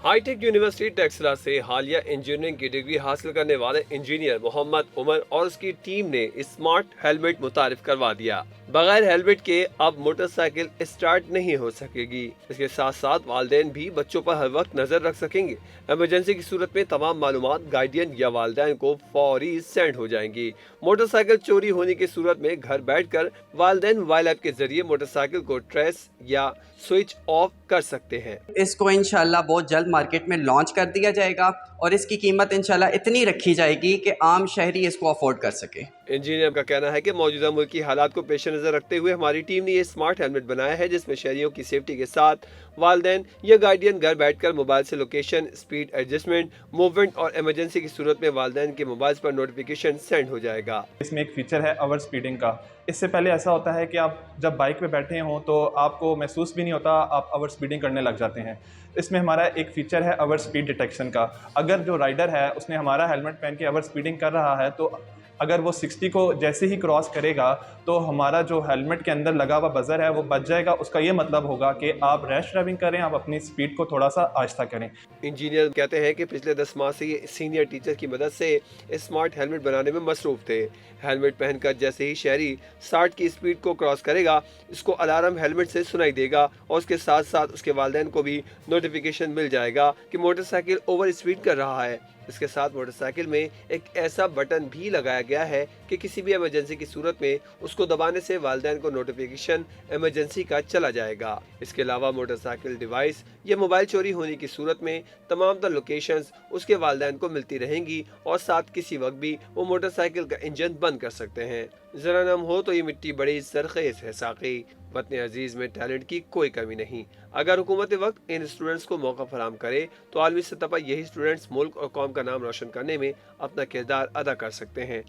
High tech university Taxila से हालिया engineering की डिग्री हासिल करने वाले इंजीनियर मोहम्मद उमर और उसकी टीम ने स्मार्ट हेलमेट मुतारिफ करवा दिया। बगैर हेलमेट के अब मोटरसाइकिल स्टार्ट नहीं हो सकेगी। इसके साथ साथ वालिदैन भी बच्चों पर हर वक्त नजर रख सकेंगे। इमरजेंसी की सूरत में तमाम मालूमात गार्डियन या वालिदैन को फौरी सेंड हो जाएंगी। मोटरसाइकिल चोरी होने की सूरत में घर बैठकर वालिदैन मोबाइल ऐप के जरिए मोटरसाइकिल को ट्रेस या स्विच ऑफ कर सकते हैं। इसको इंशाल्लाह बहुत जल्द मार्केट में लॉन्च कर दिया जाएगा और इसकी कीमत इंशाल्लाह इतनी रखी जाएगी कि आम शहरी इसको अफोर्ड कर सके। इंजीनियर का कहना है कि मौजूदा मुल्की हालात को पेश नज़र रखते हुए हमारी टीम ने ये स्मार्ट हेलमेट बनाया है, जिसमें शहरियों की सेफ्टी के साथ वालिदैन या गार्डियन घर बैठकर मोबाइल से लोकेशन, स्पीड एडजस्टमेंट, मूवमेंट और इमरजेंसी की सूरत में वालिदैन के मोबाइल पर नोटिफिकेशन सेंड हो जाएगा। इसमें एक फीचर है आवर स्पीडिंग का। इससे पहले ऐसा होता है कि आप जब बाइक पे बैठे हों तो आपको महसूस भी नहीं होता, आप आवर स्पीडिंग करने लग जाते हैं। इसमें हमारा एक फीचर है आवर स्पीड डिटेक्शन का। अगर जो राइडर है उसने हमारा हेलमेट पहन के आवर स्पीडिंग कर रहा है तो अगर वो 60 को जैसे ही क्रॉस करेगा तो हमारा जो हेलमेट के अंदर लगा हुआ बजर है वो बच जाएगा। उसका ये मतलब होगा कि आप रैश ड्राइविंग करें, आप अपनी स्पीड को थोड़ा सा आहिस्ता करें। इंजीनियर कहते हैं कि पिछले 10 माह से ये सीनियर टीचर की मदद से स्मार्ट हेलमेट बनाने में मसरूफ थे। हेलमेट पहनकर जैसे ही शहरी 60 की स्पीड को क्रॉस करेगा, इसको अलार्म हेलमेट से सुनाई देगा और उसके साथ साथ उसके वालिदैन को भी नोटिफिकेशन मिल जाएगा कि मोटरसाइकिल ओवर स्पीड कर रहा है। इसके साथ मोटरसाइकिल में एक ऐसा बटन भी लगाया गया है कि किसी भी इमरजेंसी की सूरत में उसको दबाने से वालिदैन को नोटिफिकेशन इमरजेंसी का चला जाएगा। इसके अलावा मोटरसाइकिल डिवाइस या मोबाइल चोरी होने की सूरत में तमाम तर लोकेशंस उसके वालिदैन को मिलती रहेंगी और साथ किसी वक्त भी वो मोटरसाइकिल का इंजन बंद कर सकते हैं। जरा नम हो तो ये मिट्टी बड़ी सरखेज है साकी। वतन अजीज में टैलेंट की कोई कमी नहीं। अगर हुकूमत वक्त इन स्टूडेंट्स को मौका फराम करे तो आलमी सतह पर यही स्टूडेंट्स मुल्क और कौम का नाम रोशन करने में अपना किरदार अदा कर सकते हैं।